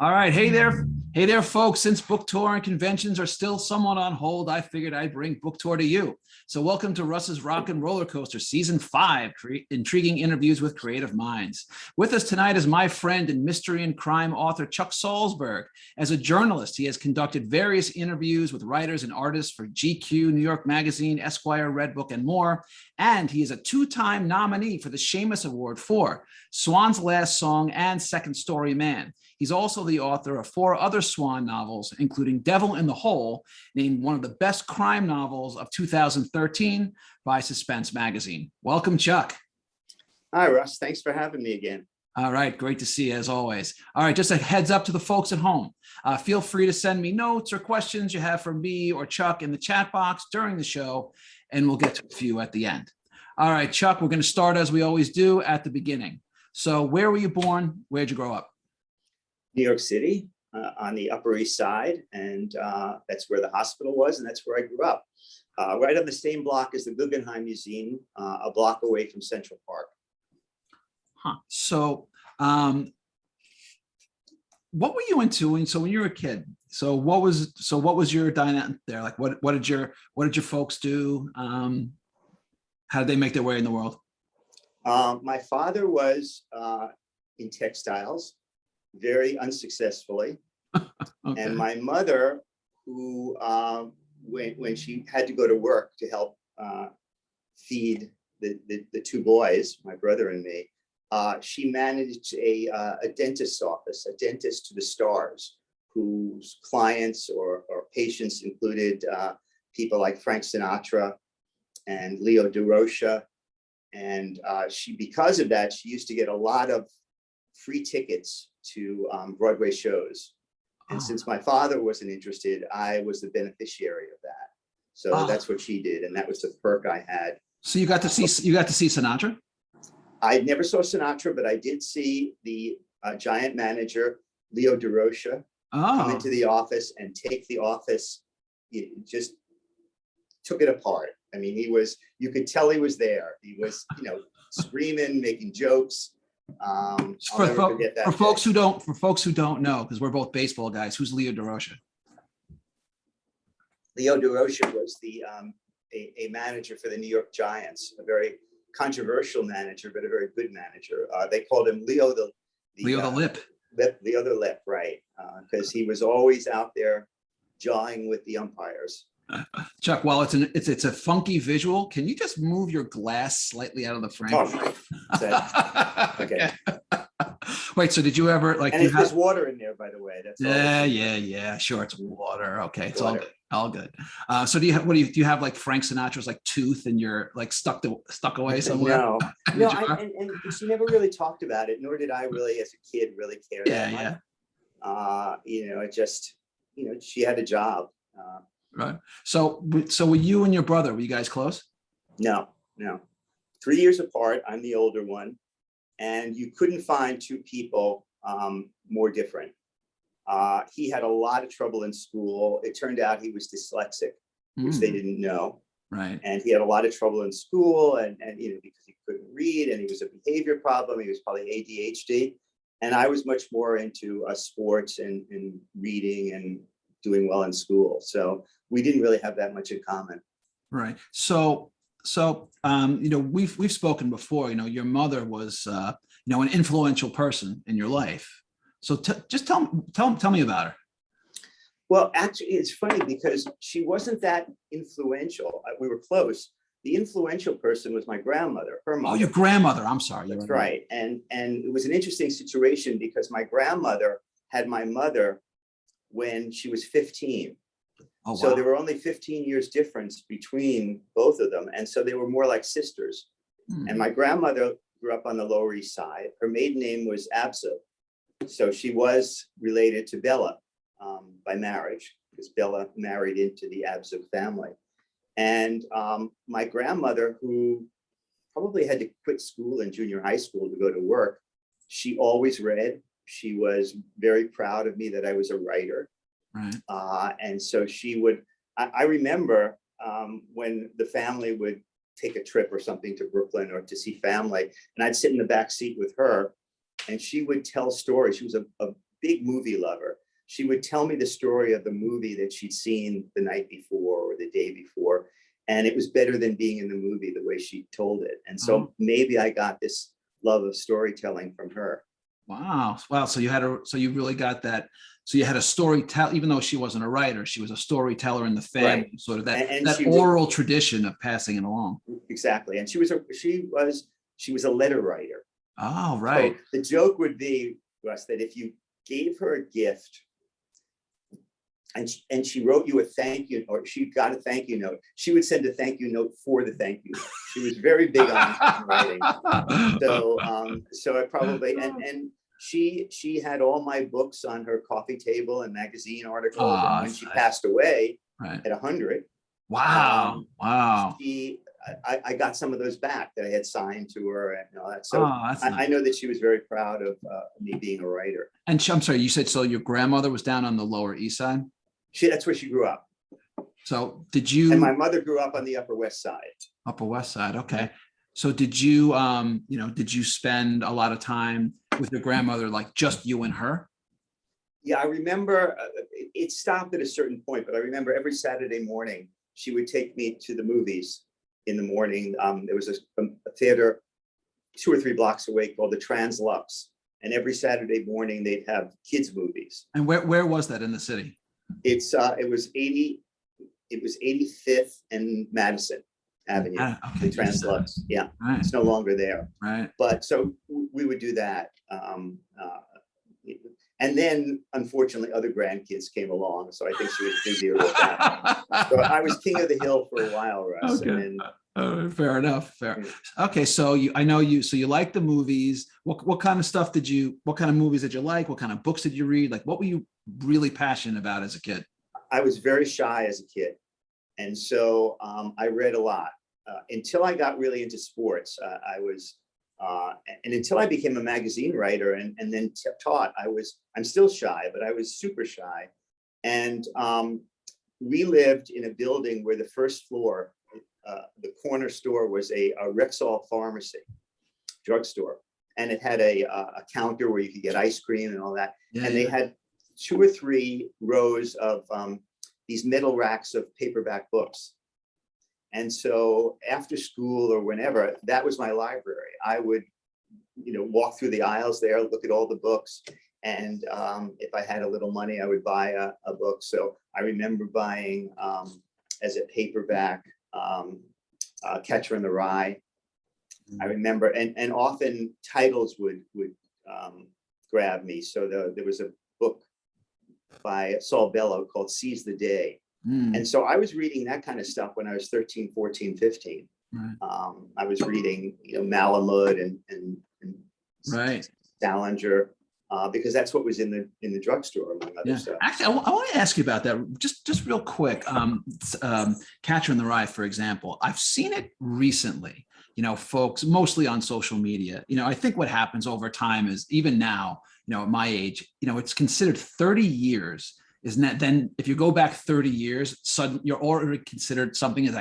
All right. Hey there. Hey there, folks. Since book tour and conventions are still somewhat on hold, I figured I'd bring book tour to you. So welcome to Russ's Rockin' Rollercoaster, Season 5, intriguing interviews with creative minds. With us tonight is my friend and mystery and crime author, CHUCK SALZBERG. As a journalist, he has conducted various interviews with writers and artists for GQ, New York Magazine, Esquire, Redbook, and more. And he is a two-time nominee for the Shamus-Award for Swann's Last Song and Second Story Man. He's also the author of 4 other Swann novels, including Devil in the Hole, named one of the best crime novels of 2013 by Suspense Magazine. Welcome, Chuck. Hi, Russ. Thanks for having me again. All right. Great to see you, as always. All right. Just a heads up to the folks at home. Feel free to send me notes or questions you have for me or Chuck in the chat box during the show, and we'll get to a few at the end. All right, Chuck, we're going to start, as we always do, at the beginning. So where were you born? Where'd you grow up? New York City, on the Upper East Side, and that's where the hospital was, and that's where I grew up. Right on the same block as the Guggenheim Museum, a block away from Central Park. Huh. So what were you into? So when you were a kid, so what was your dynamic there? Like what did your folks do? How did they make their way in the world? My father was in textiles, very unsuccessfully. Okay. And my mother, who when she had to go to work to help feed the 2 boys, my brother and me, she managed a dentist's office, a dentist to the stars, whose clients or patients included people like Frank Sinatra and Leo DeRocha. And because of that, she used to get a lot of free tickets to Broadway shows. And since my father wasn't interested, I was the beneficiary of that. So that's what she did, and that was the perk I had. So you got to see Sinatra? I never saw Sinatra, but I did see the giant manager, Leo DeRocha, come into the office and take the office. He just took it apart. I mean, you could tell he was there. He was, screaming, making jokes. For folks who don't know, because we're both baseball guys, who's Leo DeRocha? Leo DeRocha was a manager for the New York Giants, a very controversial manager, but a very good manager. They called him Leo the Lip. Leo the Lip, right? Because he was always out there jawing with the umpires. Chuck, while it's a funky visual, can you just move your glass slightly out of the frame? Okay. Wait, so did you ever there's water in there, by the way. That's yeah. Sure, it's water. Okay, it's water. All good. So do you have like Frank Sinatra's like tooth and you're like stuck away somewhere? No, and she never really talked about it, nor did I really, as a kid, really care that much. It just, she had a job. Right. So were you and your brother, were you guys close? No. 3 years apart. I'm the older one. And you couldn't find 2 people more different. He had a lot of trouble in school. It turned out he was dyslexic, which they didn't know. Right. And he had a lot of trouble in school and because he couldn't read, and he was a behavior problem. He was probably ADHD. And I was much more into sports and reading and doing well in school. So we didn't really have that much in common. Right. So we've spoken before. Your mother was an influential person in your life. So just tell me about her. Well, actually, it's funny because she wasn't that influential. We were close. The influential person was my grandmother, her mother. Oh, your grandmother. I'm sorry. That's right. And it was an interesting situation because my grandmother had my mother when she was 15. Oh, wow. So there were only 15 years difference between both of them. And so they were more like sisters. And my grandmother grew up on the Lower East Side. Her maiden name was Absa. So she was related to Bella by marriage, because Bella married into the Absa family. And my grandmother, who probably had to quit school in junior high school to go to work, she always read. She was very proud of me that I was a writer. Right. And so she would, I remember when the family would take a trip or something to Brooklyn or to see family, and I'd sit in the back seat with her, and she would tell stories. She was a big movie lover. She would tell me the story of the movie that she'd seen the night before or the day before. And it was better than being in the movie the way she told it. And so maybe I got this love of storytelling from her. Wow. Wow. So you really got that. So you had a storyteller, even though she wasn't a writer, she was a storyteller in the family, right. Sort of that oral tradition of passing it along. Exactly. And she was a letter writer. Oh, right. So the joke would be, Russ, that if you gave her a gift and she wrote you a thank you, or she got a thank you note, she would send a thank you note for the thank you note. She was very big on writing. So I probably, and she had all my books on her coffee table and magazine articles. And when she passed away at 100, wow, I got some of those back that I had signed to her and all that. So I know that she was very proud of me being a writer. And I'm sorry, you said, so your grandmother was down on the Lower East Side? That's where she grew up. So did you? And my mother grew up on the Upper West Side. Upper West Side. Okay. So did you, did you spend a lot of time with your grandmother, like just you and her? Yeah, I remember it stopped at a certain point, but I remember every Saturday morning, she would take me to the movies in the morning. There was a theater 2 or 3 blocks away called the Translux. And every Saturday morning they'd have kids movies. And where was that in the city? It was 85th and Madison Avenue, the Translux. Yeah, right. It's no longer there. Right. But so we would do that. And then, unfortunately, other grandkids came along. So I think she was busier with that. So I was king of the hill for a while, Russ. Okay. And then, fair enough. Fair. Okay. So you like the movies. What kind of movies did you like? What kind of books did you read? Like, what were you really passionate about as a kid? I was very shy as a kid. And so I read a lot until I got really into sports. And until I became a magazine writer and then taught, I'm still shy, but I was super shy. And we lived in a building where the first floor, the corner store was a Rexall pharmacy, drugstore. And it had a counter where you could get ice cream and all that. Yeah, and they had 2 or 3 rows of these metal racks of paperback books. And so after school or whenever, that was my library. I would, walk through the aisles there, look at all the books. And if I had a little money, I would buy a book. So I remember buying as a paperback, Catcher in the Rye. I remember, and often titles would grab me. So there was a book by Saul Bellow called Seize the Day. And so I was reading that kind of stuff when I was 13, 14, 15. Right. I was reading, Malamud and right. Salinger, because that's what was in the drugstore, among other stuff. Actually, I want to ask you about that just real quick. Catcher in the Rye, for example, I've seen it recently. Folks mostly on social media. I think what happens over time is even now, at my age, it's considered 30 years. Isn't that then if you go back 30 years, suddenly you're already considered something as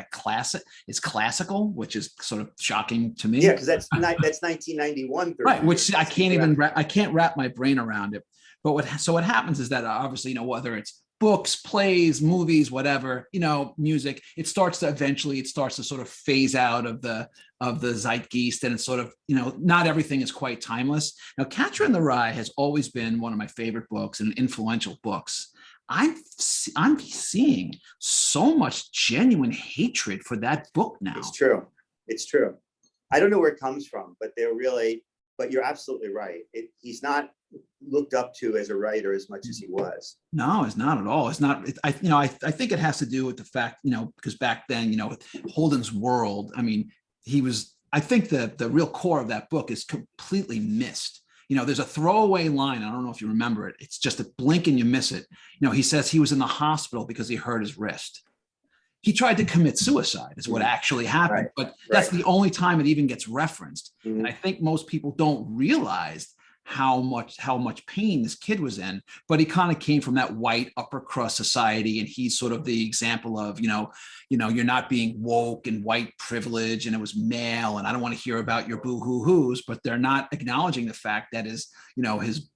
it's classical, which is sort of shocking to me. Yeah, because that's 1991. Right, which I can't wrap my brain around it. But what happens is that obviously, whether it's books, plays, movies, whatever, music, it starts to sort of phase out of the zeitgeist, and it's sort of, not everything is quite timeless. Now, Catcher in the Rye has always been one of my favorite books and influential books. I'm seeing so much genuine hatred for that book now. It's true. I don't know where it comes from, but but you're absolutely right. He's not looked up to as a writer as much as he was. No, it's not at all. It's not. I think it has to do with the fact, because back then, with Holden's World, I think the real core of that book is completely missed. There's a throwaway line. I don't know if you remember it. It's just a blink and you miss it. He says he was in the hospital because he hurt his wrist. He tried to commit suicide is what actually happened, right. But that's the only time it even gets referenced. And I think most people don't realize how much pain this kid was in, but he kind of came from that white upper crust society, and he's sort of the example of, you're not being woke and white privilege, and it was male, and I don't want to hear about your boo-hoo-hoos, but they're not acknowledging the fact that his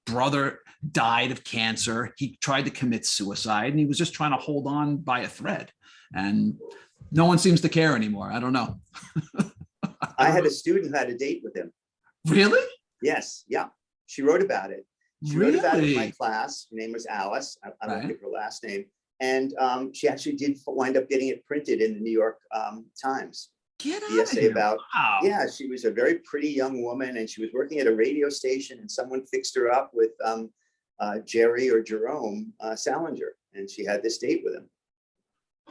brother died of cancer. He tried to commit suicide, and he was just trying to hold on by a thread, and no one seems to care anymore. I don't know. I had a student who had a date with him. Really? Yes. Yeah. She wrote about it. She wrote about it in my class. Her name was Alice. I won't give her last name. And she actually did wind up getting it printed in the New York Times. Get the essay about, wow. Yeah, she was a very pretty young woman, and she was working at a radio station, and someone fixed her up with Jerry or Jerome Salinger, and she had this date with him.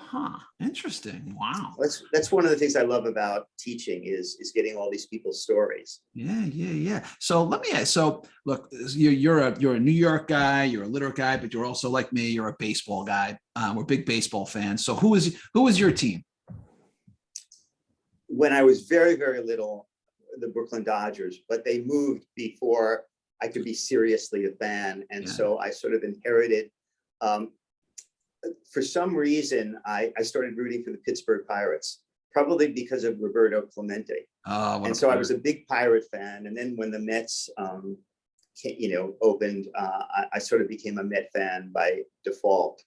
Huh, interesting. Wow. That's one of the things I love about teaching is getting all these people's stories. Yeah. So let me ask. So look, you're a New York guy, you're a literate guy, but you're also like me. You're a baseball guy. We're big baseball fans. So who was your team? When I was very, very little, the Brooklyn Dodgers, but they moved before I could be seriously a fan, and so I sort of inherited. For some reason, I started rooting for the Pittsburgh Pirates, probably because of Roberto Clemente. And so I was a big Pirate fan. And then when the Mets, opened, I sort of became a Met fan by default.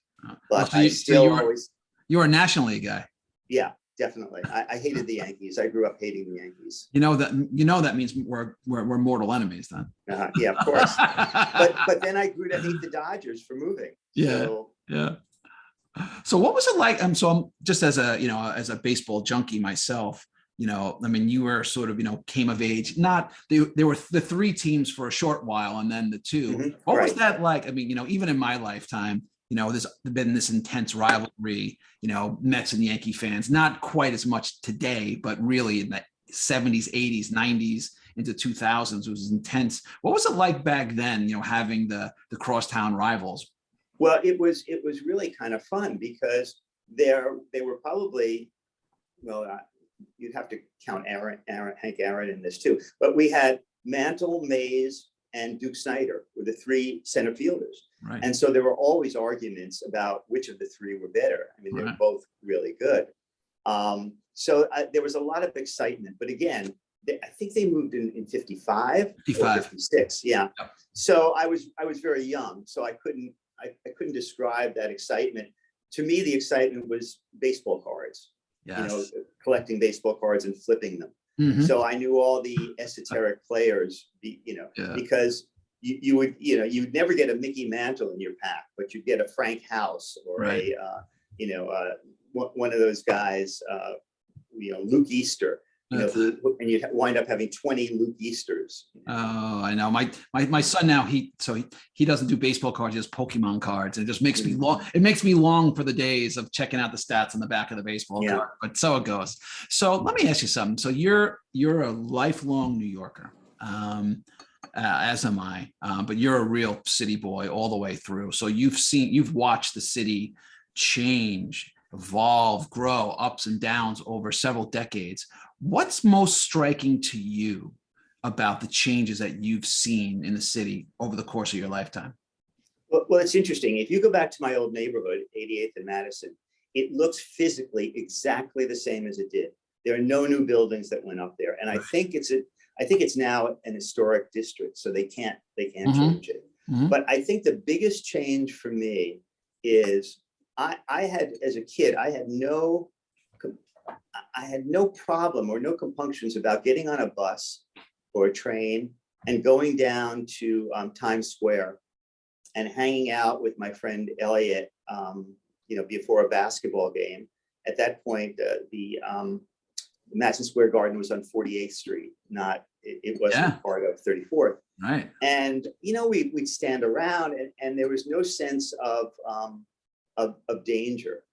But you were a National League guy. Yeah, definitely. I hated the Yankees. I grew up hating the Yankees. That means we're mortal enemies then. Yeah, of course. but then I grew to hate the Dodgers for moving. Yeah. So what was it like? So I'm just as a baseball junkie myself, you were sort of, came of age, there were the three teams for a short while and then the two. Mm-hmm. What was that like? Even in my lifetime, there's been this intense rivalry, Mets and Yankee fans, not quite as much today, but really in the 70s, 80s, 90s into 2000s, it was intense. What was it like back then, having the crosstown rivals? Well, it was really kind of fun because they were probably, you'd have to count Hank Aaron in this too, but we had Mantle, Mays, and Duke Snyder were the three center fielders. Right. And so there were always arguments about which of the three were better. They were both really good. So there was a lot of excitement, but again, I think they moved in 55 or 56. Yeah. Yep. So I was very young, so I couldn't describe that excitement. To me, the excitement was baseball cards, collecting baseball cards and flipping them. Mm-hmm. So I knew all the esoteric players, because you'd never get a Mickey Mantle in your pack, but you'd get a Frank House or one of those guys, Luke Easter. And you wind up having 20 Luke Easters. Oh, I know. My son now, he doesn't do baseball cards, he does Pokemon cards. And it just makes me long. It makes me long for the days of checking out the stats on the back of the baseball card. But so it goes. So let me ask you something. So you're a lifelong New Yorker, as am I. But you're a real city boy all the way through. So you've watched the city change, evolve, grow, ups and downs over several decades. What's most striking to you about the changes that you've seen in the city over the course of your lifetime? Well, it's interesting. If you go back to my old neighborhood, 88th and Madison, it looks physically exactly the same as it did. There are no new buildings that went up there, and I think it's now an historic district, so they can't change it. Mm-hmm. But I think the biggest change for me is I had, as a kid, I had no problem or no compunctions about getting on a bus or a train and going down to Times Square and hanging out with my friend Elliot, before a basketball game. At that point, the Madison Square Garden was on 48th Street, it wasn't part of 34th. Right. And, we'd stand around and there was no sense of danger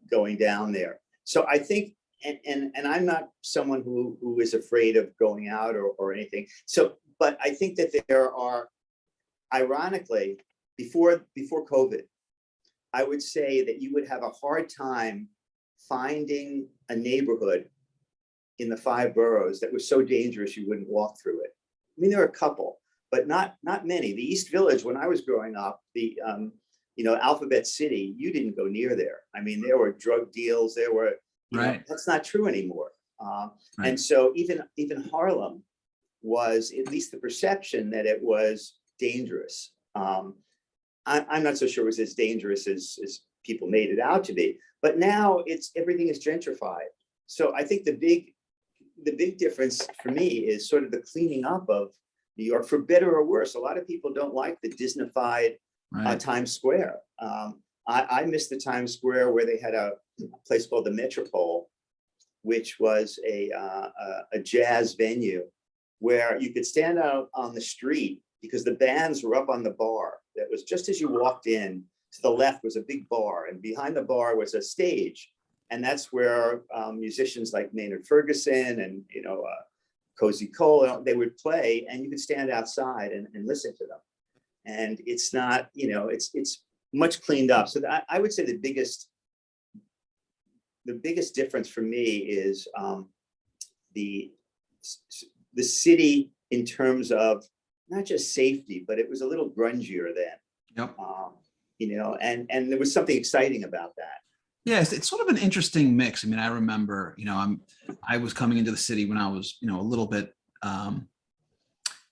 going down there. So I think, and I'm not someone who is afraid of going out or anything. So, but I think that there are, ironically, before COVID, I would say that you would have a hard time finding a neighborhood in the 5 boroughs that was so dangerous you wouldn't walk through it. There are a couple, but not many. The East Village, when I was growing up, the Alphabet City, you didn't go near there. I mean, there were drug deals. There were, that's not true anymore. And so even Harlem was, at least the perception that it was dangerous. I'm not so sure it was as dangerous as people made it out to be, but now everything is gentrified. So I think the big difference for me is sort of the cleaning up of New York, for better or worse. A lot of people don't like the Disneyfied Times Square. I miss the Times Square where they had a place called the Metropole, which was a jazz venue where you could stand out on the street because the bands were up on the bar. That was just as you walked in. To the left was a big bar, and behind the bar was a stage. And that's where musicians like Maynard Ferguson and Cozy Cole, they would play, and you could stand outside and listen to them. And it's not, it's much cleaned up. So I would say the biggest difference for me is the city in terms of not just safety, but it was a little grungier then. Yep. And there was something exciting about that. Yes, it's sort of an interesting mix. I mean, I remember, I was coming into the city when I was, a little bit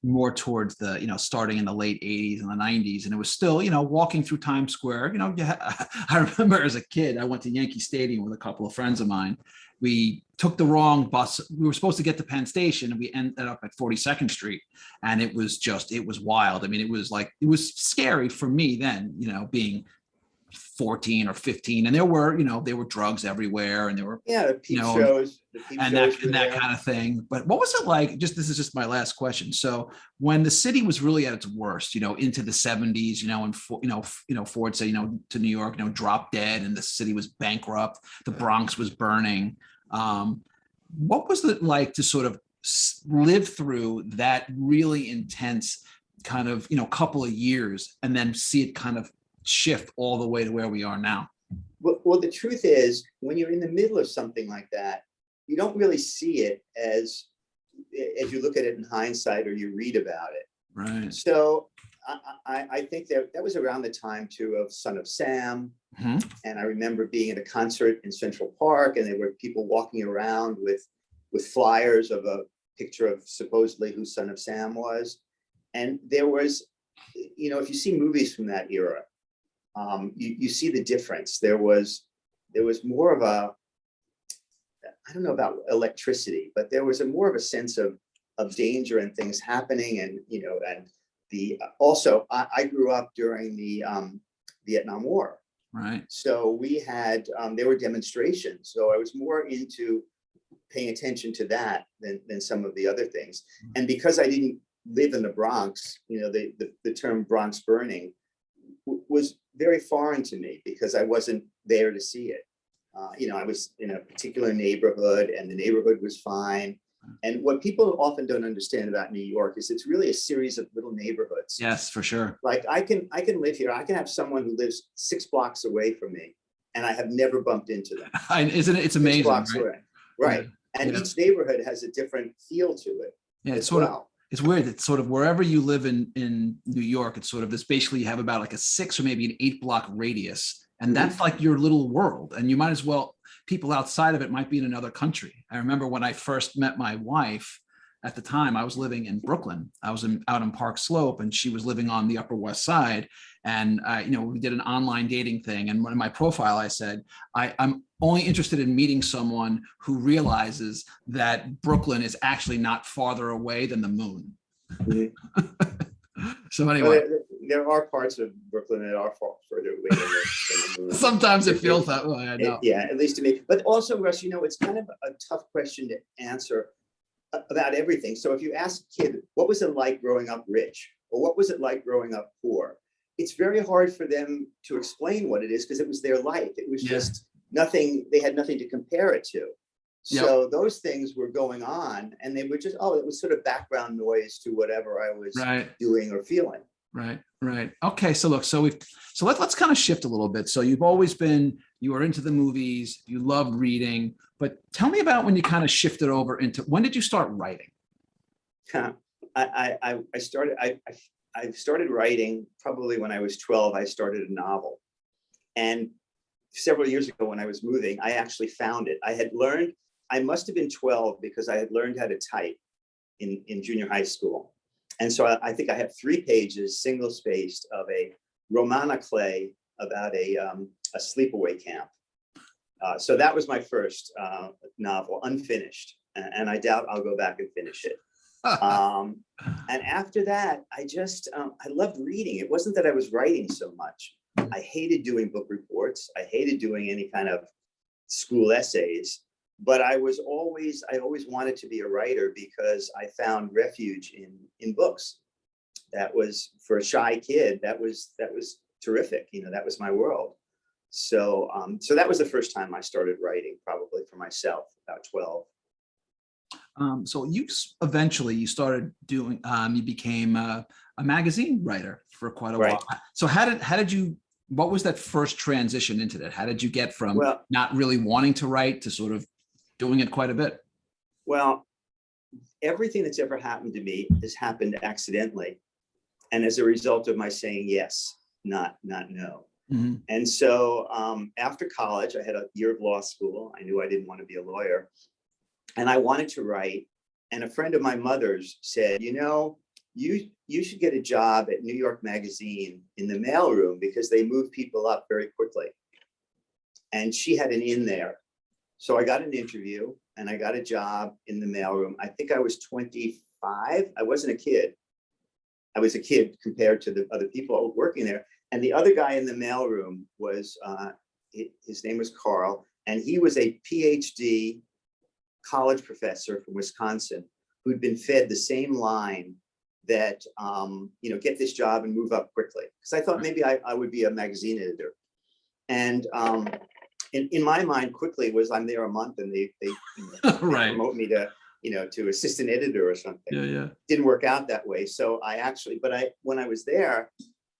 more towards the, starting in the late 80s and the 90s. And it was still, walking through Times Square, I remember as a kid, I went to Yankee Stadium with a couple of friends of mine. We took the wrong bus. We were supposed to get to Penn Station, and we ended up at 42nd Street. And it was wild. I mean, it was scary for me then, being 14 or 15, and there were drugs everywhere, and there were the peep shows, and that kind of thing. But what was it like? This is just my last question. So when the city was really at its worst, into the 70s, and Ford said, to New York, drop dead, and the city was bankrupt, the Bronx was burning. What was it like to sort of live through that really intense kind of couple of years, and then see it kind of shift all the way to where we are now? Well, the truth is, when you're in the middle of something like that, you don't really see it as you look at it in hindsight or you read about it. Right. So I think that was around the time too of Son of Sam. Mm-hmm. And I remember being at a concert in Central Park, and there were people walking around with flyers of a picture of supposedly who Son of Sam was. And there was, if you see movies from that era, you see the difference. There was more of I don't know about electricity, but there was more of a sense of danger and things happening. And, also I grew up during the Vietnam War. Right. So we had, there were demonstrations. So I was more into paying attention to that than some of the other things. And because I didn't live in the Bronx, the term Bronx burning was very foreign to me because I wasn't there to see it. I was in a particular neighborhood, and the neighborhood was fine. And what people often don't understand about New York is it's really a series of little neighborhoods. Yes, for sure. Like I can live here. I can have someone who lives 6 blocks away from me, and I have never bumped into them. Isn't it? It's amazing. 6 blocks away. Right. Yeah. And each neighborhood has a different feel to it. Yeah, it's sort of. It's weird. It's sort of wherever you live in New York, it's sort of this, basically you have about like a 6 or maybe an 8 block radius. And that's like your little world. And you might as well, people outside of it might be in another country. I remember when I first met my wife, at the time I was living in Brooklyn. I was out in Park Slope, and she was living on the Upper West Side. And we did an online dating thing. And in my profile, I said, I'm only interested in meeting someone who realizes that Brooklyn is actually not farther away than the moon. Mm-hmm. So anyway, there are parts of Brooklyn that are further away than the moon. Sometimes it feels that way. I know. Yeah, at least to me. But also, Russ, it's kind of a tough question to answer about everything. So if you ask a kid, what was it like growing up rich, or what was it like growing up poor? It's very hard for them to explain what it is because it was their life. It was just nothing. They had nothing to compare it to. So those things were going on, and they were just, it was sort of background noise to whatever I was doing or feeling. Right. Okay. So look, let's kind of shift a little bit. So you were into the movies, you loved reading, but tell me about when you kind of shifted over into, when did you start writing? I started writing probably when I was 12. I started a novel, and several years ago when I was moving, I actually found it. I must have been 12 because I had learned how to type in junior high school. And so I think I have 3 pages, single spaced, of a roman à clef about a sleepaway camp. So that was my first novel, unfinished, and I doubt I'll go back and finish it. And after that, I loved reading. It wasn't that I was writing so much. I hated doing book reports. I hated doing any kind of school essays, but I always wanted to be a writer because I found refuge in books. That was, for a shy kid, that was terrific. That was my world. So that was the first time I started writing, probably for myself, about 12. So you started doing, you became a magazine writer for quite a while. So what was that first transition into that? How did you get from not really wanting to write to sort of doing it quite a bit? Well, everything that's ever happened to me has happened accidentally, and as a result of my saying yes, not no. Mm-hmm. And so after college, I had a year of law school. I knew I didn't want to be a lawyer, and I wanted to write. And a friend of my mother's said, you should get a job at New York Magazine in the mailroom because they move people up very quickly. And she had an in there. So I got an interview and I got a job in the mailroom. I think I was 25. I wasn't a kid. I was a kid compared to the other people working there. And the other guy in the mailroom was, his name was Carl, and he was a PhD college professor from Wisconsin who'd been fed the same line that, get this job and move up quickly. Because I thought maybe I would be a magazine editor. And in my mind, quickly was I'm there a month and they promote me to assistant editor or something. Yeah. Didn't work out that way. So when I was there,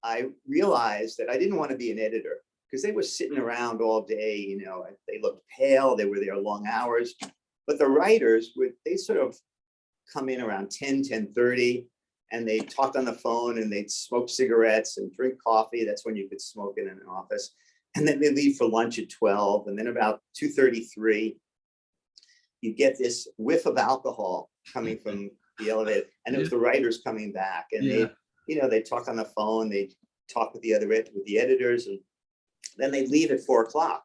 I realized that I didn't want to be an editor because they were sitting around all day. They looked pale. They were there long hours. But the writers they sort of come in around 10:30, and they talked on the phone and they'd smoke cigarettes and drink coffee. That's when you could smoke in an office. And then they leave for lunch at 12. And then about 2:33, you get this whiff of alcohol coming from the elevator. And it was the writers coming back. And they talk on the phone, they talk with the editors, and then they leave at 4:00.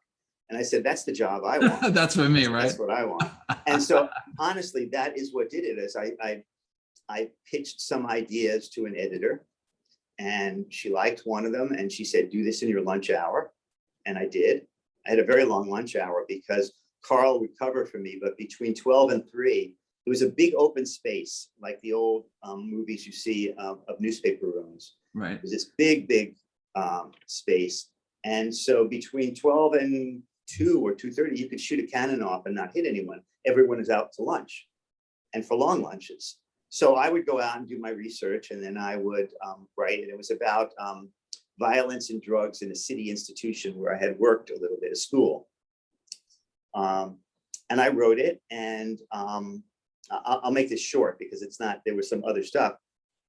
And I said, that's the job I want. That's for me, right? That's what I want. And so honestly, that is what did it. Is I pitched some ideas to an editor, and she liked one of them, and she said, do this in your lunch hour. And I did. I had a very long lunch hour because Carl would cover for me, but between 12 and 3, it was a big open space, like the old movies you see of newspaper rooms. Right. It was this big space. And so between 12 and 2 or 2:30, you could shoot a cannon off and not hit anyone. Everyone is out to lunch and for long lunches. So I would go out and do my research, and then I would write it. It was about violence and drugs in a city institution where I had worked a little bit at school. And I wrote it, and I'll make this short because there was some other stuff.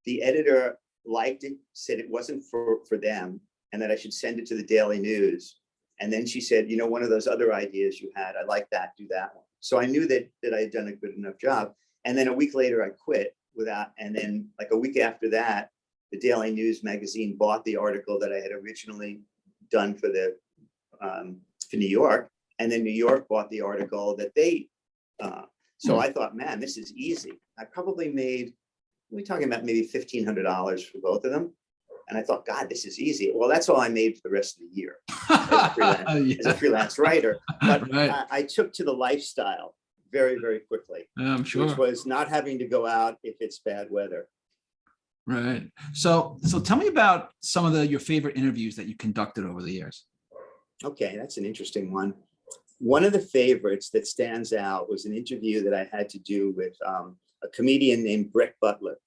The editor liked it, said it wasn't for them, and that I should send it to the Daily News. And then she said, one of those other ideas you had, I like that, do that one. So I knew that I had done a good enough job. And then a week later I quit and then like a week after that, the Daily News magazine bought the article that I had originally done for New York. And then New York bought the article that so I thought, man, this is easy. I probably made, we're talking about maybe $1,500 for both of them. And I thought, God, this is easy. Well, that's all I made for the rest of the year as a freelance writer. But I took to the lifestyle very, very quickly. I'm sure. Which was not having to go out if it's bad weather. Right. So tell me about some of your favorite interviews that you conducted over the years. Okay, that's an interesting one. One of the favorites that stands out was an interview that I had to do with a comedian named Brett Butler,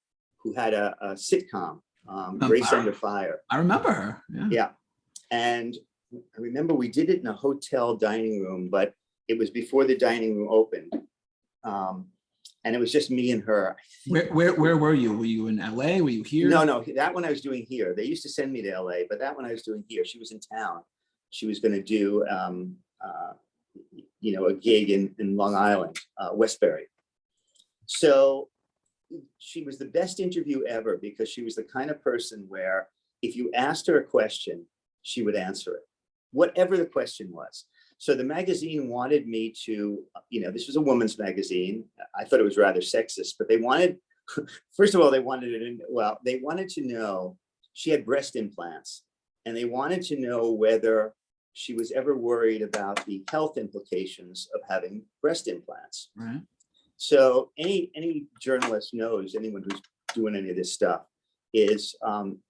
who had a sitcom, Grace Under Fire. I remember her. Yeah. And I remember we did it in a hotel dining room, but it was before the dining room opened. And it was just me and her. Where were you? Were you in LA? Were you here? No, that one I was doing here. They used to send me to LA, but that one I was doing here. She was in town. She was going to do, a gig in Long Island, Westbury. So she was the best interview ever because she was the kind of person where if you asked her a question, she would answer it, whatever the question was. So the magazine wanted me to, this was a woman's magazine. I thought it was rather sexist, but they wanted, first of all, they wanted to know she had breast implants, and they wanted to know whether she was ever worried about the health implications of having breast implants. Right. So any journalist knows, anyone who's doing any of this stuff, is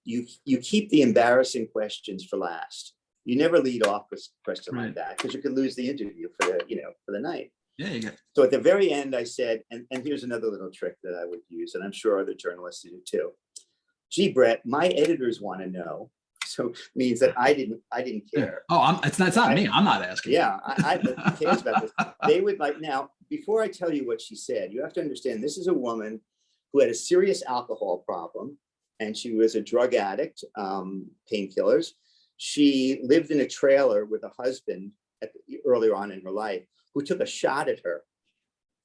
you keep the embarrassing questions for last. You never lead off with a question like that because you could lose the interview for the night. Yeah, you got. So at the very end, I said, and here's another little trick that I would use, and I'm sure other journalists do too. Gee, Brett, my editors want to know. So it means that I didn't care. Yeah. Oh, it's not me. I'm not asking. Yeah, who cares about this? They would like, now, before I tell you what she said, you have to understand this is a woman who had a serious alcohol problem, and she was a drug addict, painkillers. She lived in a trailer with a husband earlier on in her life who took a shot at her,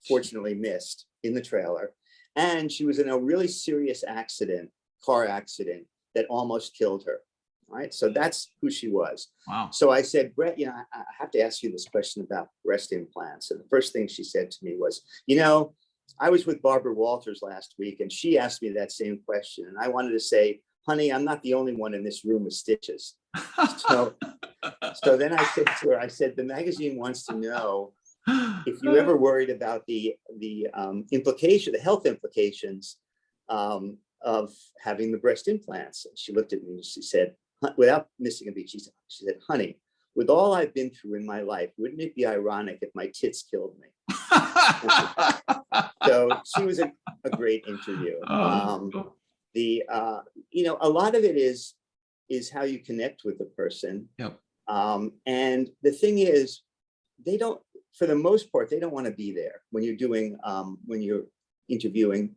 fortunately missed, in the trailer. And she was in a really serious car accident that almost killed her. Right. So that's who she was. Wow. So I said, Brett, I have to ask you this question about breast implants. And the first thing she said to me was, I was with Barbara Walters last week and she asked me that same question. And I wanted to say, honey, I'm not the only one in this room with stitches. So then I said to her, the magazine wants to know if you ever worried about the health implications of having the breast implants. And she looked at me and she said, without missing a beat, she said, honey, with all I've been through in my life, wouldn't it be ironic if my tits killed me? So she was a great interview. A lot of it is how you connect with the person. Yep. And the thing is, for the most part, they don't want to be there when you're interviewing,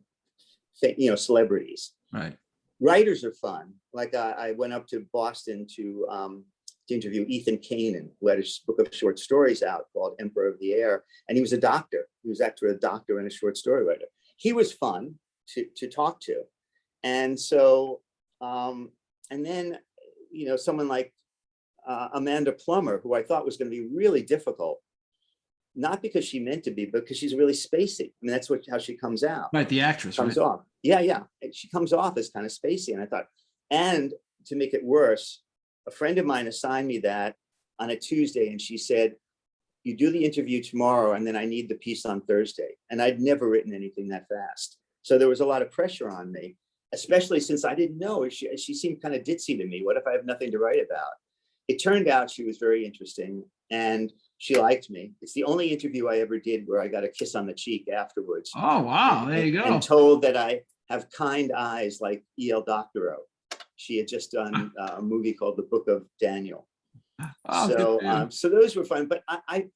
celebrities. Right. Writers are fun. Like I went up to Boston to interview Ethan Kanan, who had a book of short stories out called Emperor of the Air. And he was a doctor. He was actually a doctor and a short story writer. He was fun to talk to. And so, and then, someone like Amanda Plummer, who I thought was going to be really difficult, not because she meant to be, but because she's really spacey. I mean, that's how she comes out. Right, the actress comes off. Yeah. She comes off as kind of spacey. And I thought, and to make it worse, a friend of mine assigned me that on a Tuesday, and she said, you do the interview tomorrow, and then I need the piece on Thursday. And I'd never written anything that fast. So there was a lot of pressure on me, especially since I didn't know. She seemed kind of ditzy to me. What if I have nothing to write about? It turned out she was very interesting, and she liked me. It's the only interview I ever did where I got a kiss on the cheek afterwards. Oh, wow. There you go. And told that I have kind eyes like E.L. Doctorow. She had just done a movie called The Book of Daniel. Oh, so those were fun. But I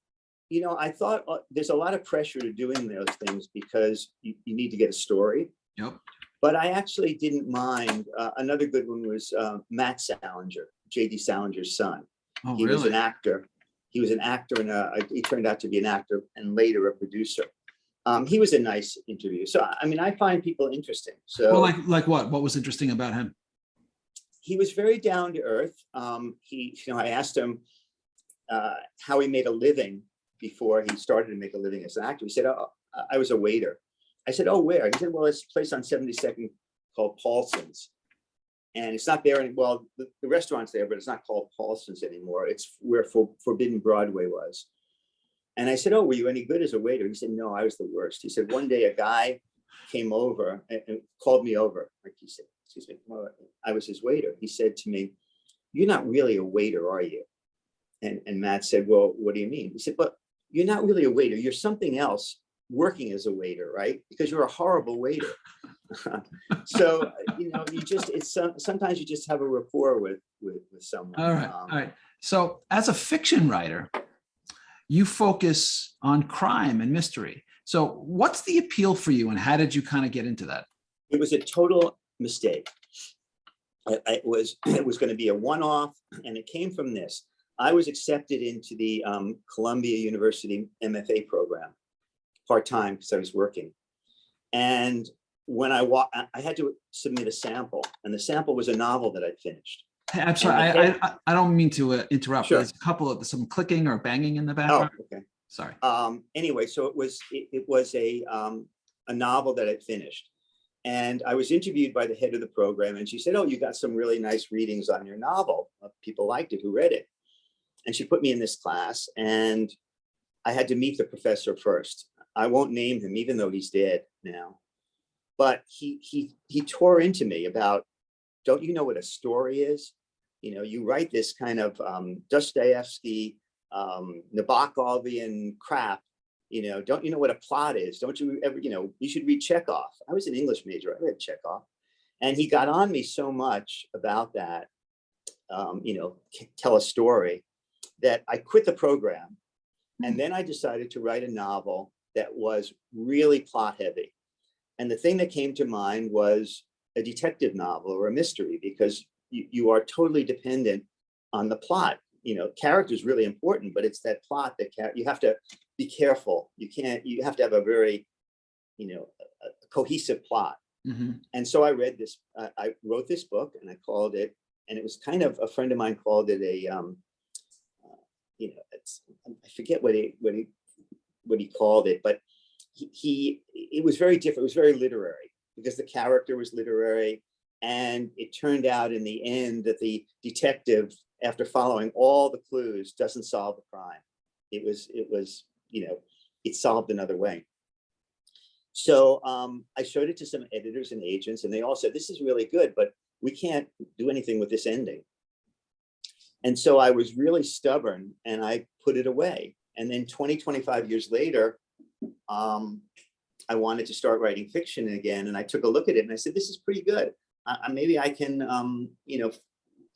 thought there's a lot of pressure to doing those things because you need to get a story. Yep. But I actually didn't mind. Another good one was Matt Salinger, J.D. Salinger's son. Oh, he really? was an actor. He was an actor, and he turned out to be an actor and later a producer. He was a nice interview. So, I mean, I find people interesting. So, well, like what? What was interesting about him? He was very down to earth. I asked him how he made a living before he started to make a living as an actor. He said, "Oh, I was a waiter." I said, "Oh, where?" He said, "Well, it's a place on 72nd called Paulson's. And it's not there anymore. Well, the restaurant's there, but it's not called Paulson's anymore. It's where Forbidden Broadway was." And I said, "Oh, were you any good as a waiter?" He said, "No, I was the worst." He said, "One day a guy came over and called me over." Like he said, "Excuse me, well, I was his waiter." He said to me, "You're not really a waiter, are you?" And Matt said, "Well, what do you mean?" He said, "But you're not really a waiter. You're something else working as a waiter, right? Because you're a horrible waiter." So, sometimes you just have a rapport with someone. All right. So as a fiction writer, you focus on crime and mystery. So what's the appeal for you, and how did you kind of get into that? It was a total mistake. It was going to be a one-off, and it came from this. I was accepted into the Columbia University MFA program part-time because I was working. And when I had to submit a sample, and the sample was a novel that I'd finished. Hey, I'm sorry, I don't mean to interrupt. Sure. There's a couple of some clicking or banging in the background. Oh, okay. Sorry. Anyway, so it was a novel that I'd finished. And I was interviewed by the head of the program, and she said, "Oh, you got some really nice readings on your novel. People liked it who read it." And she put me in this class, and I had to meet the professor first. I won't name him, even though he's dead now. But he tore into me about, don't you know what a story is? You know, you write this kind of Dostoevsky, Nabokovian crap. You know, don't you know what a plot is? Don't you ever, you know, you should read Chekhov. I was an English major. I read Chekhov. And he got on me so much about that, you know, tell a story, that I quit the program. And then I decided to write a novel that was really plot heavy. And the thing that came to mind was a detective novel or a mystery, because you are totally dependent on the plot. You know, character is really important, but it's that plot that you have to be careful. You have to have a very, you know, a cohesive plot. Mm-hmm. And so I wrote this book, and I called it, and it was kind of, a friend of mine called it a, you know, I forget what he called it, but it was very different. It was very literary, because the character was literary. And it turned out in the end that the detective, after following all the clues, doesn't solve the crime. It was, you know, it solved another way. So I showed it to some editors and agents, and they all said, "This is really good, but we can't do anything with this ending." And so I was really stubborn, and I put it away. And then 25 years later, I wanted to start writing fiction again. And I took a look at it, and I said, "This is pretty good. Maybe I can, you know,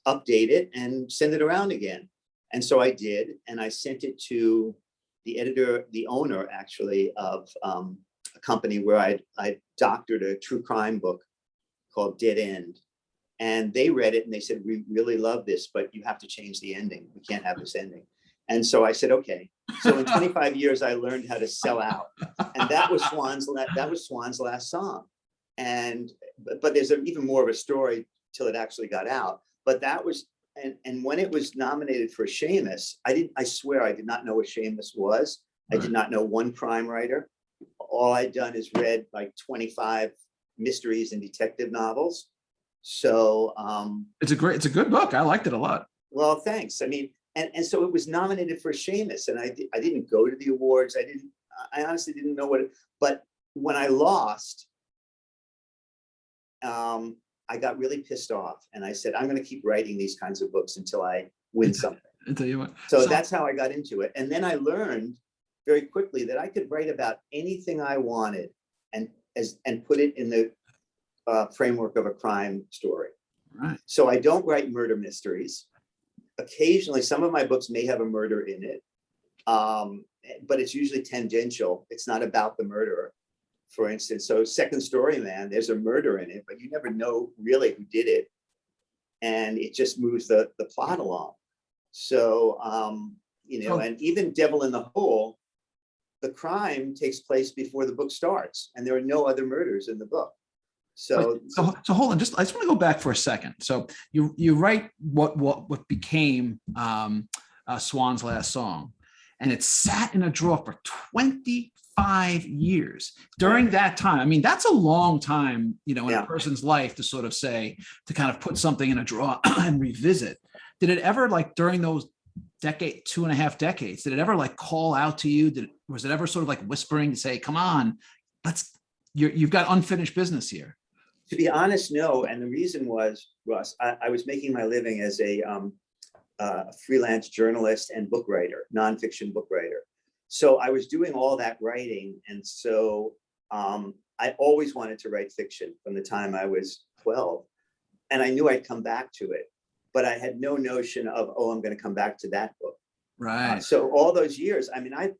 update it and send it around again." And so I did, and I sent it to the editor, the owner actually, of a company where I doctored a true crime book called Dead End. And they read it, and they said, "We really love this, but you have to change the ending. We can't have this ending." And so I said, "Okay." So in 25 years, I learned how to sell out, and that was Swann's last song. And but there's even more of a story till it actually got out. But that was, and when it was nominated for Shamus, I swear I did not know what Shamus was. I did not know one crime writer. All I'd done is read like 25 mysteries and detective novels. So it's a good book. I liked it a lot. Well, thanks. I mean, and so it was nominated for Shamus, and I didn't go to the awards. I honestly didn't know but when I lost, I got really pissed off, and I said, "I'm going to keep writing these kinds of books until I win something." Until you win. So that's how I got into it. And then I learned very quickly that I could write about anything I wanted, and put it in the framework of a crime story. Right. So I don't write murder mysteries. Occasionally, some of my books may have a murder in it, but it's usually tangential. It's not about the murderer, for instance. So Second Story Man, there's a murder in it, but you never know really who did it. And it just moves the plot along. So, you know, and even Devil in the Hole, the crime takes place before the book starts, and there are no other murders in the book. So hold on, I just want to go back for a second. So you write what became Swann's last song, and it sat in a drawer for 25 years. During that time, I mean, that's a long time, you know, in a person's life to sort of say, to kind of put something in a drawer and revisit. Did it ever, like during those 2.5 decades, did it ever like call out to you? Was it ever sort of like whispering to say, "Come on, you've got unfinished business here"? To be honest, no. And the reason was, Russ, I was making my living as a freelance journalist and book writer, nonfiction book writer. So I was doing all that writing. And so I always wanted to write fiction from the time I was 12. And I knew I'd come back to it, but I had no notion of, oh, I'm going to come back to that book. Right. So all those years, I mean, I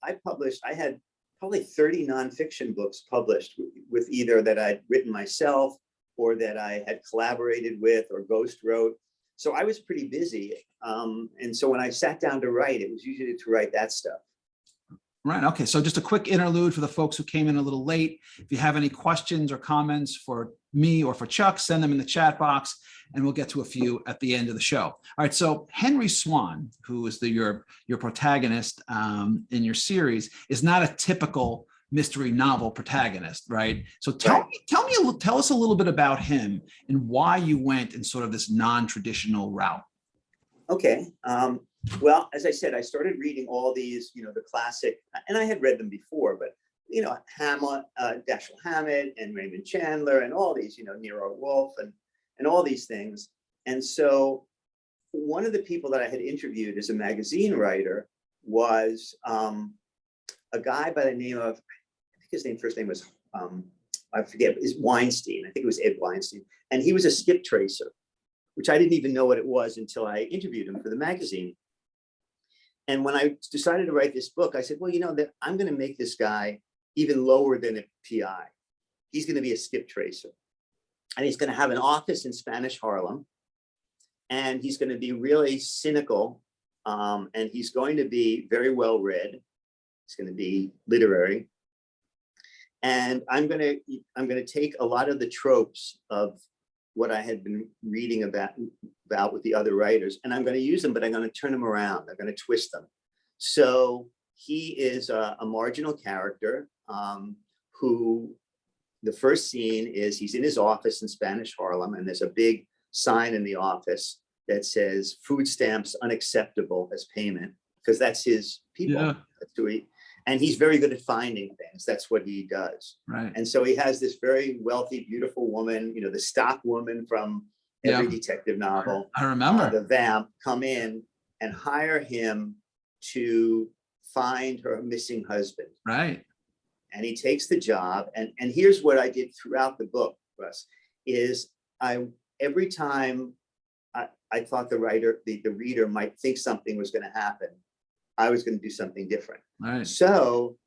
had probably 30 nonfiction books published with either that I'd written myself or that I had collaborated with or ghost wrote. So I was pretty busy. And so when I sat down to write, it was usually to write that stuff. Right. Okay. So just a quick interlude for the folks who came in a little late. If you have any questions or comments for me or for Chuck, send them in the chat box and we'll get to a few at the end of the show. All right. So Henry Swann, who is your protagonist in your series, is not a typical mystery novel protagonist, right? So tell us a little bit about him and why you went in sort of this non-traditional route. Okay. Well, as I said, I started reading all these, the classic, and I had read them before, but, Hamlet, Dashiell Hammett and Raymond Chandler and all these, Nero Wolfe and all these things. And so one of the people that I had interviewed as a magazine writer was a guy by the name of, I think his first name was, I forget, is Weinstein. I think it was Ed Weinstein. And he was a skip tracer, which I didn't even know what it was until I interviewed him for the magazine. And when I decided to write this book, I said, well, that I'm going to make this guy even lower than a PI. He's going to be a skip tracer. And he's going to have an office in Spanish Harlem. And he's going to be really cynical. And he's going to be very well read. He's going to be literary. And I'm going to take a lot of the tropes of what I had been reading about with the other writers, and I'm going to use them, but I'm going to turn them around. I'm going to twist them. So he is a marginal character who, the first scene is he's in his office in Spanish Harlem, and there's a big sign in the office that says food stamps unacceptable as payment, because that's his people. Yeah. That's who and he's very good at finding things. That's what he does. Right. And so he has this very wealthy, beautiful woman, the stock woman from every detective novel. I remember. The vamp come in and hire him to find her missing husband. Right. And he takes the job. And here's what I did throughout the book, Russ, is every time I thought the reader might think something was going to happen, I was going to do something different. Right. So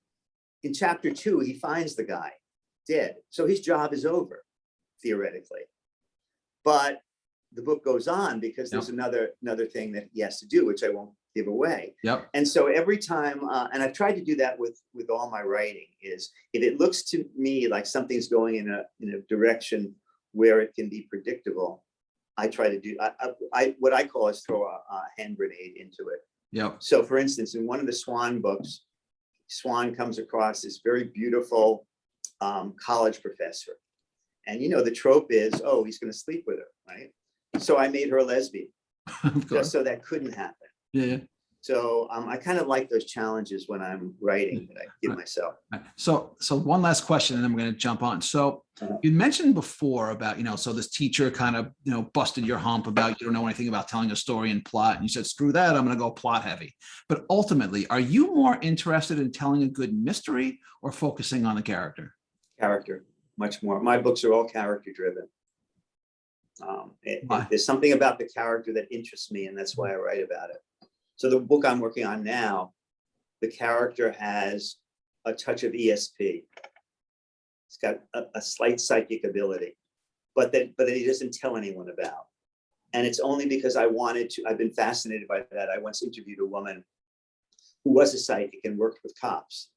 in chapter 2, he finds the guy dead. So his job is over, theoretically. But the book goes on because there's another thing that he has to do, which I won't give away. Yep. And so every time, and I've tried to do that with all my writing, is if it looks to me like something's going in a direction where it can be predictable, I try to do what I call is throw a hand grenade into it. Yep. So for instance, in one of the Swann books, Swann comes across this very beautiful college professor. And the trope is, oh, he's going to sleep with her, right? So I made her a lesbian, just so that couldn't happen. Yeah. So I kind of like those challenges when I'm writing that I give myself. So one last question, and then we're going to jump on. So you mentioned before about, so this teacher kind of, busted your hump about you don't know anything about telling a story and plot. And you said, screw that, I'm going to go plot heavy. But ultimately, are you more interested in telling a good mystery or focusing on the character? Character, much more. My books are all character driven. There's something about the character that interests me, and that's why I write about it. So the book I'm working on now, the character has a touch of ESP. He's got a slight psychic ability, but that he doesn't tell anyone about. And it's only because I've been fascinated by that. I once interviewed a woman who was a psychic and worked with cops.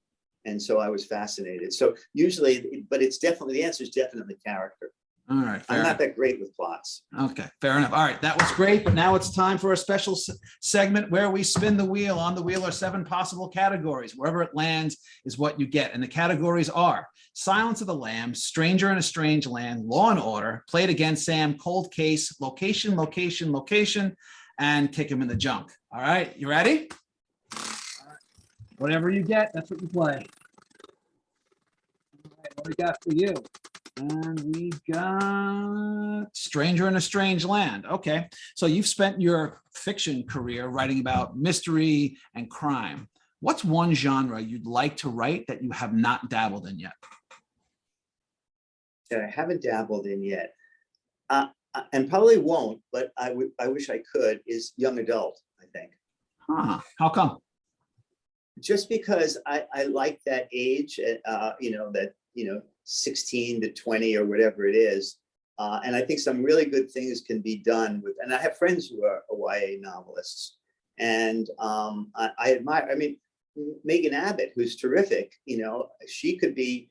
And so I was fascinated. So usually, but the answer is definitely character. All right. I'm not that great with plots. Okay, fair enough. All right, that was great. But now it's time for a special segment where we spin the wheel. On the wheel are 7 possible categories. Wherever it lands is what you get. And the categories are Silence of the Lambs, Stranger in a Strange Land, Law and Order, Played Against Sam, Cold Case, Location, Location, Location, and Kick Him in the Junk. All right, you ready? All right. Whatever you get, that's what you play. All right, what do we got for you? And we got Stranger in a Strange Land. Okay, so you've spent your fiction career writing about mystery and crime. What's one genre you'd like to write that you have not dabbled in yet? That I haven't dabbled in yet, and probably won't, but I wish I could, is young adult, I think. Huh, how come? just because I like that age, that 16 to 20 or whatever it is. And I think some really good things can be done with, and I have friends who are YA novelists, and I admire, I mean, Megan Abbott, who's terrific, she could be,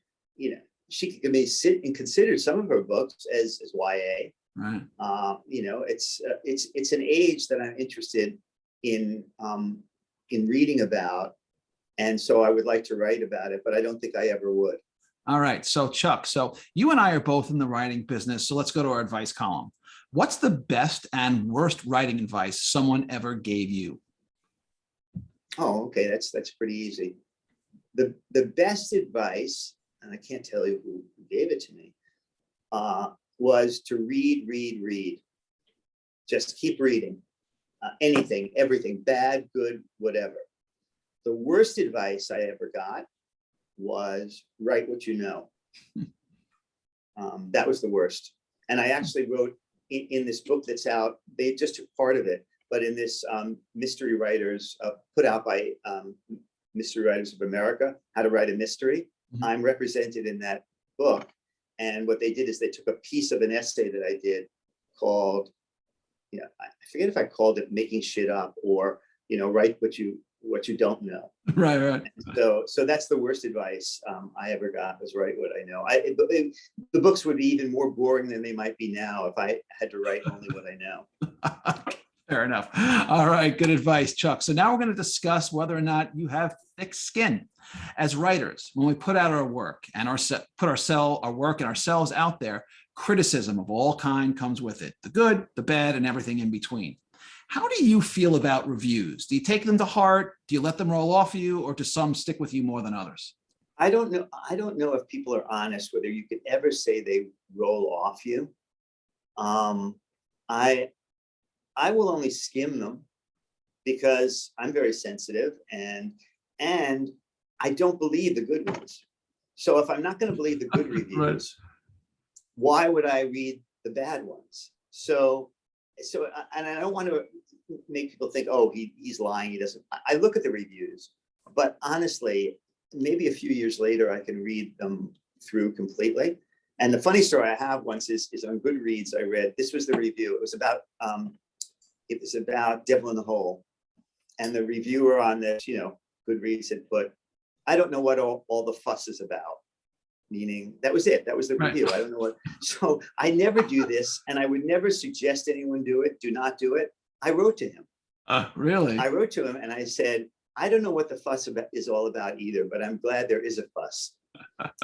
she could be considered some of her books as YA. Right. It's an age that I'm interested in reading about. And so I would like to write about it, but I don't think I ever would. All right. So Chuck, so you and I are both in the writing business. So let's go to our advice column. What's the best and worst writing advice someone ever gave you? Oh, okay. That's pretty easy. The best advice, and I can't tell you who gave it to me, was to read. Just keep reading. Anything, everything, bad, good, whatever. The worst advice I ever got was write what you know. That was the worst. And I actually wrote in this book that's out, they just took part of it, but in this mystery writers, put out by Mystery Writers of America, How to Write a Mystery. Mm-hmm. I'm represented in that book. And what they did is they took a piece of an essay that I did called, I forget if I called it Making Shit Up or, write what you don't know. Right. So that's the worst advice I ever got, was write what I know. The books would be even more boring than they might be now if I had to write only what I know. Fair enough. All right. Good advice, Chuck. So now we're going to discuss whether or not you have thick skin. As writers, when we put out our work and our work and ourselves out there, criticism of all kind comes with it, the good, the bad, and everything in between. How do you feel about reviews? Do you take them to heart? Do you let them roll off you, or do some stick with you more than others? I don't know if people are honest, whether you could ever say they roll off you. I will only skim them because I'm very sensitive and I don't believe the good ones. So if I'm not going to believe the good reviews, right, why would I read the bad ones? So, and I don't want to make people think, oh, he's lying. He doesn't. I look at the reviews, but honestly, maybe a few years later, I can read them through completely. And the funny story I have once is on Goodreads. I read, this was the review. It was about Devil in the Hole, and the reviewer on this, Goodreads had put, I don't know what all the fuss is about. Meaning that was it. That was the review. Right. I don't know what. So I never do this, and I would never suggest anyone do it. Do not do it. I wrote to him. Really? I wrote to him and I said, I don't know what the fuss is all about either, but I'm glad there is a fuss.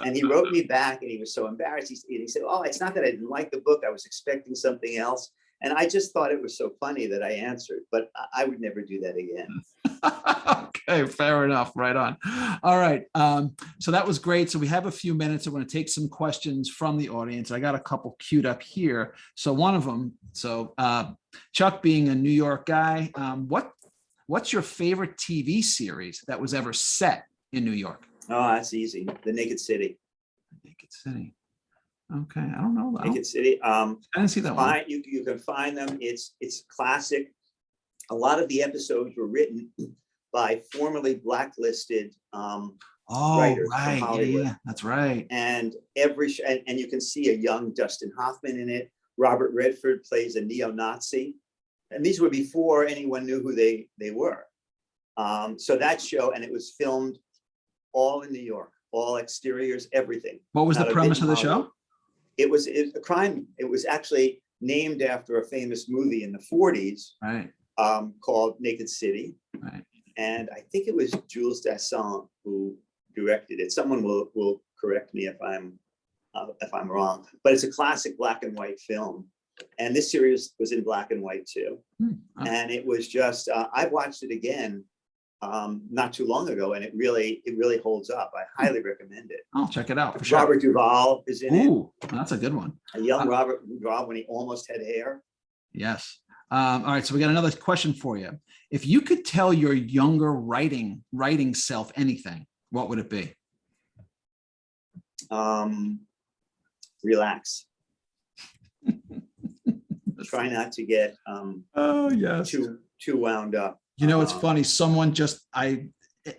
And he wrote me back, and he was so embarrassed. He said, oh, it's not that I didn't like the book. I was expecting something else. And I just thought it was so funny that I answered, but I would never do that again. Okay, fair enough. Right on. All right. So that was great. So we have a few minutes. I'm going to take some questions from the audience. I got a couple queued up here. So one of them, Chuck, being a New York guy, what's your favorite TV series that was ever set in New York? Oh, that's easy. The Naked City. Naked City. Okay, I don't know. Naked City. I didn't see that one. You can find them. It's classic. A lot of the episodes were written by formerly blacklisted writers from Hollywood. Yeah, that's right. And and you can see a young Dustin Hoffman in it. Robert Redford plays a neo-Nazi, and these were before anyone knew who they were. So that show, and it was filmed all in New York, all exteriors, everything. What was the premise of the show? It was a crime. It was actually named after a famous movie in the 40s, right? Called Naked City. Right. And I think it was Jules Dassin who directed it. Someone will correct me if I'm wrong, but it's a classic black and white film. And this series was in black and white too. And it was just, I watched it again not too long ago, and it really holds up. I highly recommend it. I'll check it out for sure. Robert Duvall is in it. Ooh, that's a good one. A young Robert Duvall when he almost had hair. Yes. All right, so we got another question for you. If you could tell your younger writing self anything, what would it be? Relax. Try not to get too wound up. It's funny. Someone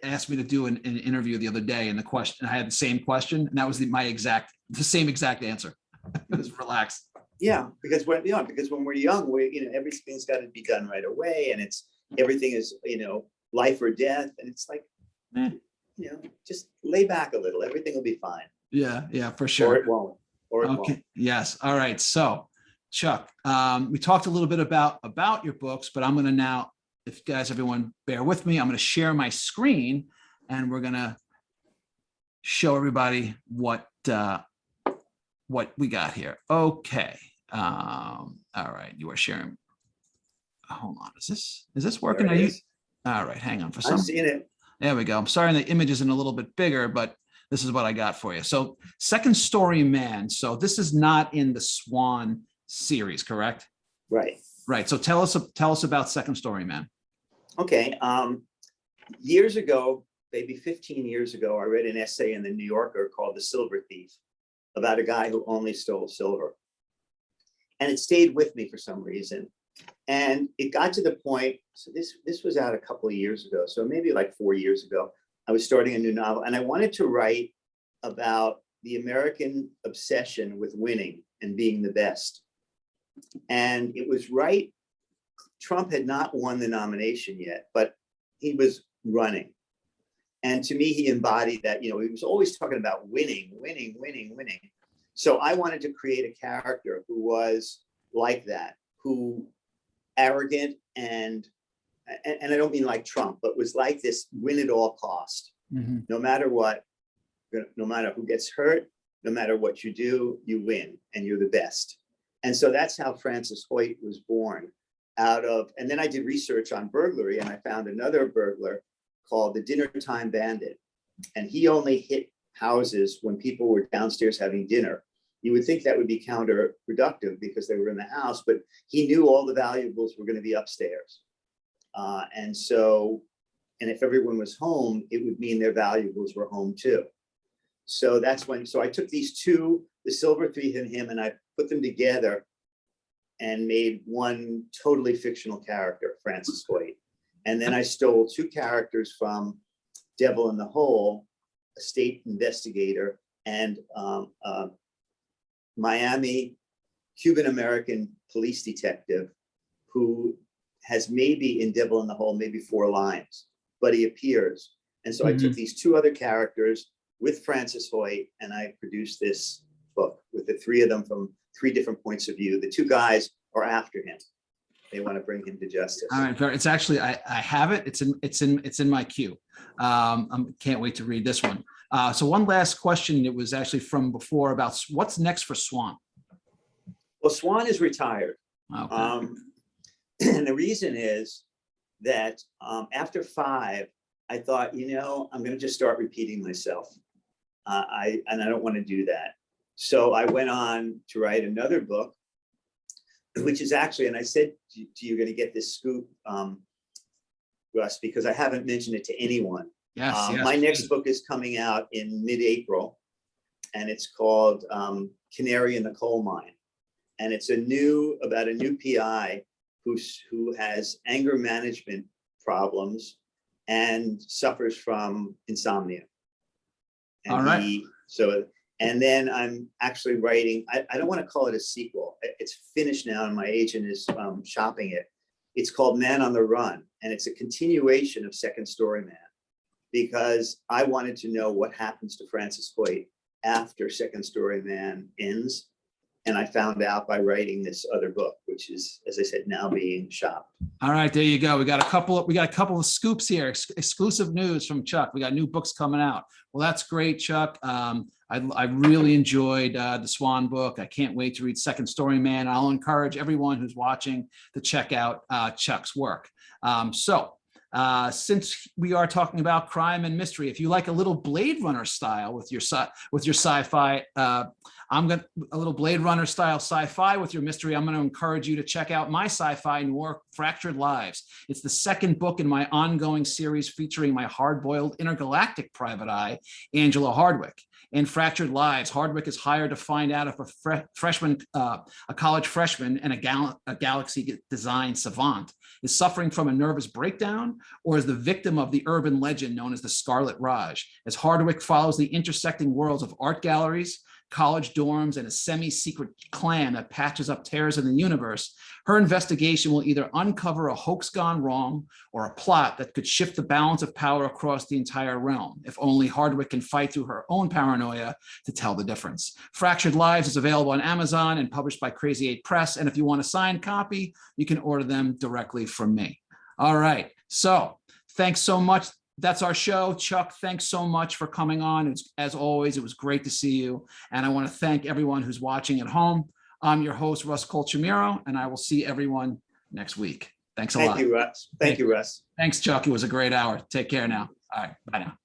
asked me to do an interview the other day, and I had the same question, and that was the same exact answer. Just relax. Yeah, because when we're young, everything's got to be done right away, and everything is life or death, and it's like, just lay back a little. Everything will be fine. Yeah, for sure. Or it won't. Okay. Yes. All right. So, Chuck, we talked a little bit about your books, but I'm going to now, if you guys, everyone, bear with me, I'm going to share my screen, and we're going to show everybody what we got here. Okay. All right. You are sharing. Hold on. Is this working? Are you? All right. Hang on for some. I'm seeing it. There we go. I'm sorry the image isn't a little bit bigger, but this is what I got for you. So, Second Story Man. So this is not in the Swann series, correct? Right. Right. So tell us about Second Story Man. Okay. Years ago, maybe 15 years ago, I read an essay in the New Yorker called "The Silver Thief," about a guy who only stole silver. And it stayed with me for some reason. And it got to the point, so this was out a couple of years ago, so maybe like 4 years ago, I was starting a new novel, and I wanted to write about the American obsession with winning and being the best. And it was right, Trump had not won the nomination yet, but he was running. And to me, he embodied that, he was always talking about winning. So I wanted to create a character who was like that, who arrogant and I don't mean like Trump, but was like this win at all cost. Mm-hmm. No matter what, no matter who gets hurt, no matter what you do, you win and you're the best. And so that's how Francis Hoyt was born and then I did research on burglary, and I found another burglar called the Dinner Time Bandit. And he only hit houses when people were downstairs having dinner. You would think that would be counterproductive because they were in the house, but he knew all the valuables were going to be upstairs. And if everyone was home, it would mean their valuables were home too. So I took these two, the Silver Thief and him, and I put them together and made one totally fictional character, Francis Hoyt. And then I stole two characters from Devil in the Hole, a state investigator, and Miami Cuban-American police detective who has maybe in Devil in the Hole, maybe 4 lines, but he appears. And so I took these two other characters with Francis Hoyt, and I produced this book with the 3 of them from 3 different points of view. The 2 guys are after him. They want to bring him to justice. All right, it's actually I have it. It's in my queue. I can't wait to read this one. So one last question. It was actually from before about what's next for Swann. Well, Swann is retired. Okay. And the reason is that after 5, I thought, I'm going to just start repeating myself. I don't want to do that. So I went on to write another book, which is actually, and I said to you, going to get this scoop, Russ, because I haven't mentioned it to anyone. Yes, my next book is coming out in mid-April, and it's called Canary in the Coal Mine. And it's about a new PI who has anger management problems and suffers from insomnia. And all right. And then I'm actually writing, I don't want to call it a sequel. It's finished now and my agent is shopping it. It's called Man on the Run. And it's a continuation of Second Story Man, because I wanted to know what happens to Francis Hoyt after Second Story Man ends. And I found out by writing this other book, which is, as I said, now being shopped. All right, there you go. We got a couple of scoops here, exclusive news from Chuck. We got new books coming out. Well, that's great, Chuck. I really enjoyed the Swann book. I can't wait to read Second Story Man. I'll encourage everyone who's watching to check out Chuck's work. Since we are talking about crime and mystery, if you like a little Blade Runner style with your sci-fi, a little Blade Runner style sci-fi with your mystery, I'm going to encourage you to check out my sci-fi noir, Fractured Lives. It's the second book in my ongoing series featuring my hard-boiled intergalactic private eye, Angela Hardwick. In Fractured Lives, Hardwick is hired to find out if a college freshman and a galaxy design savant is suffering from a nervous breakdown or as the victim of the urban legend known as the Scarlet Raj, as Hardwick follows the intersecting worlds of art galleries, college dorms, and a semi-secret clan that patches up tears in the universe. Her investigation will either uncover a hoax gone wrong or a plot that could shift the balance of power across the entire realm, if only Hardwick can fight through her own paranoia to tell the difference. Fractured Lives is available on Amazon and published by Crazy 8 Press. And if you want a signed copy, you can order them directly from me. All right. So thanks so much. That's our show. Chuck, thanks so much for coming on. As always, it was great to see you. And I want to thank everyone who's watching at home. I'm your host, Russ Colchamiro, and I will see everyone next week. Thanks a lot. Thank you, Russ. Thank you, Russ. Thanks, Chuck. It was a great hour. Take care now. All right. Bye now.